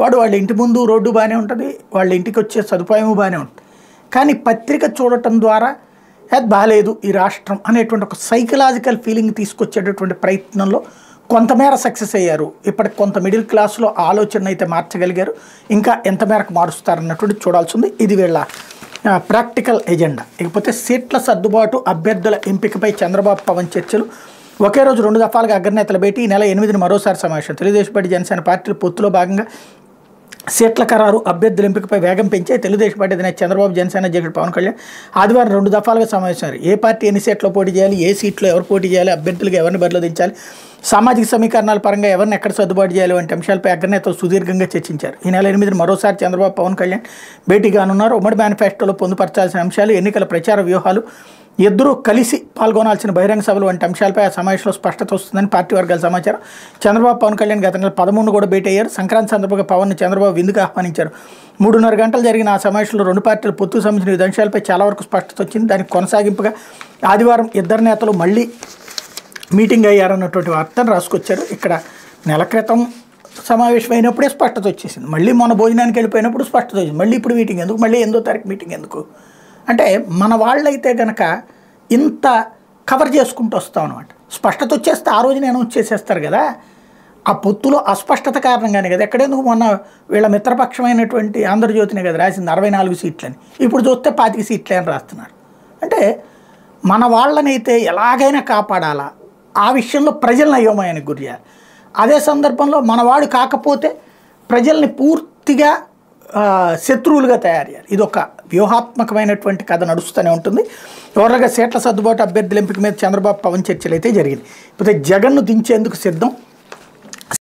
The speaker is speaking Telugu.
వాళ్ళ ఇంటి ముందు రోడ్డు బాగానే ఉంటుంది, వాళ్ళ ఇంటికి వచ్చే సదుపాయం బాగానే ఉంటుంది. కానీ పత్రిక చూడటం ద్వారా అది బాగాలేదు ఈ రాష్ట్రం అనేటువంటి ఒక సైకలాజికల్ ఫీలింగ్ తీసుకొచ్చేటటువంటి ప్రయత్నంలో కొంతమేర సక్సెస్ అయ్యారు. ఇప్పటికి కొంత మిడిల్ క్లాస్లో ఆలోచన అయితే మార్చగలిగారు. ఇంకా ఎంత మేరకు మారుస్తారన్నటువంటి చూడాల్సి ఉంది. ఇది వీళ్ళ ప్రాక్టికల్ ఎజెండా. ఇకపోతే సీట్ల సర్దుబాటు, అభ్యర్థుల ఎంపికపై చంద్రబాబు పవన్ చర్చలు. ఒకే రోజు 2 దఫాలుగా అగ్రనేతల భేటీ. ఈ నెల 8న మరోసారి సమావేశం. తెలుగుదేశం పార్టీ జనసేన పార్టీల పొత్తులో భాగంగా సీట్ల ఖరారు, అభ్యర్థుల ఎంపికపై వేగం పెంచే తెలుగుదేశం పార్టీ అధినేత చంద్రబాబు, జనసేన అధ్యక్షుడు పవన్ కళ్యాణ్ ఆదివారం 2 దఫాలుగా సమావేశమయ్యారు. ఏ పార్టీ ఎన్ని సీట్లో పోటీ చేయాలి, ఏ సీట్లో ఎవరు పోటీ చేయాలి, అభ్యర్థులకు ఎవరిని బరిలో దించాలి, సామాజిక సమీకరణాల పరంగా ఎవరిని ఎక్కడ సర్దుబాటు చేయాలి వంటి అంశాలపై అగ్రనేతలు సుదీర్ఘంగా చర్చించారు. ఈ నెల 8న మరోసారి చంద్రబాబు, పవన్ కళ్యాణ్ భేటీ కానున్నారు. ఉమ్మడి మేనిఫెస్టోలో పొందుపరచాల్సిన అంశాలు, ఎన్నికల ప్రచార వ్యూహాలు, ఇద్దరూ కలిసి పాల్గొనాల్సిన బహిరంగ సభలు వంటి అంశాలపై ఆ సమావేశంలో స్పష్టత వస్తుందని పార్టీ వర్గాల సమాచారం. చంద్రబాబు, పవన్ కళ్యాణ్ గత నెల 13 కూడా భేటీ అయ్యారు. సంక్రాంతి సందర్భంగా పవన్ చంద్రబాబు విందుకు ఆహ్వానించారు. 3.5 గంటలు జరిగిన ఆ సమావేశంలో 2 పార్టీల పొత్తుకు సంబంధించిన వివిధ అంశాలపై చాలా వరకు స్పష్టత వచ్చింది. దానికి కొనసాగింపుగా ఆదివారం ఇద్దరు నేతలు మళ్ళీ మీటింగ్ అయ్యారన్నటువంటి వార్తను రాసుకొచ్చారు. ఇక్కడ నెల క్రితం సమావేశం అయినప్పుడే స్పష్టత వచ్చేసింది. మళ్ళీ మొన్న భోజనానికి వెళ్ళిపోయినప్పుడు స్పష్టత వచ్చింది. మళ్ళీ ఇప్పుడు మీటింగ్ ఎందుకు, మళ్ళీ 8వ తారీఖు మీటింగ్ ఎందుకు అంటే మన వాళ్ళైతే కనుక ఇంత కవర్ చేసుకుంటూ వస్తాం అనమాట. స్పష్టత వచ్చేస్తే ఆ రోజు నేను వచ్చేసేస్తారు కదా. ఆ పొత్తులో అస్పష్టత కారణంగానే కదా. ఎక్కడెందుకు మొన్న వీళ్ళ మిత్రపక్షమైనటువంటి ఆంధ్రజ్యోతినే కదా రాసింది 64 సీట్లని, ఇప్పుడు చూస్తే 25 సీట్లే అని రాస్తున్నారు. అంటే మన వాళ్ళనైతే ఎలాగైనా కాపాడాలా, ఆ విషయంలో ప్రజలను అయోమయానికి గురి చేయాలి. అదే సందర్భంలో మనవాడు కాకపోతే ప్రజల్ని పూర్తిగా శత్రువులుగా తయారు చేయాలి. ఇది ఒక వ్యూహాత్మకమైనటువంటి కథ నడుస్తూనే ఉంటుంది. ఓవరాల్గా సీట్ల సర్దుబాటు, అభ్యర్థుల ఎంపిక మీద చంద్రబాబు, పవన్ చర్చలు అయితే జరిగింది. ఇప్పుడు జగన్ను దించేందుకు సిద్ధం.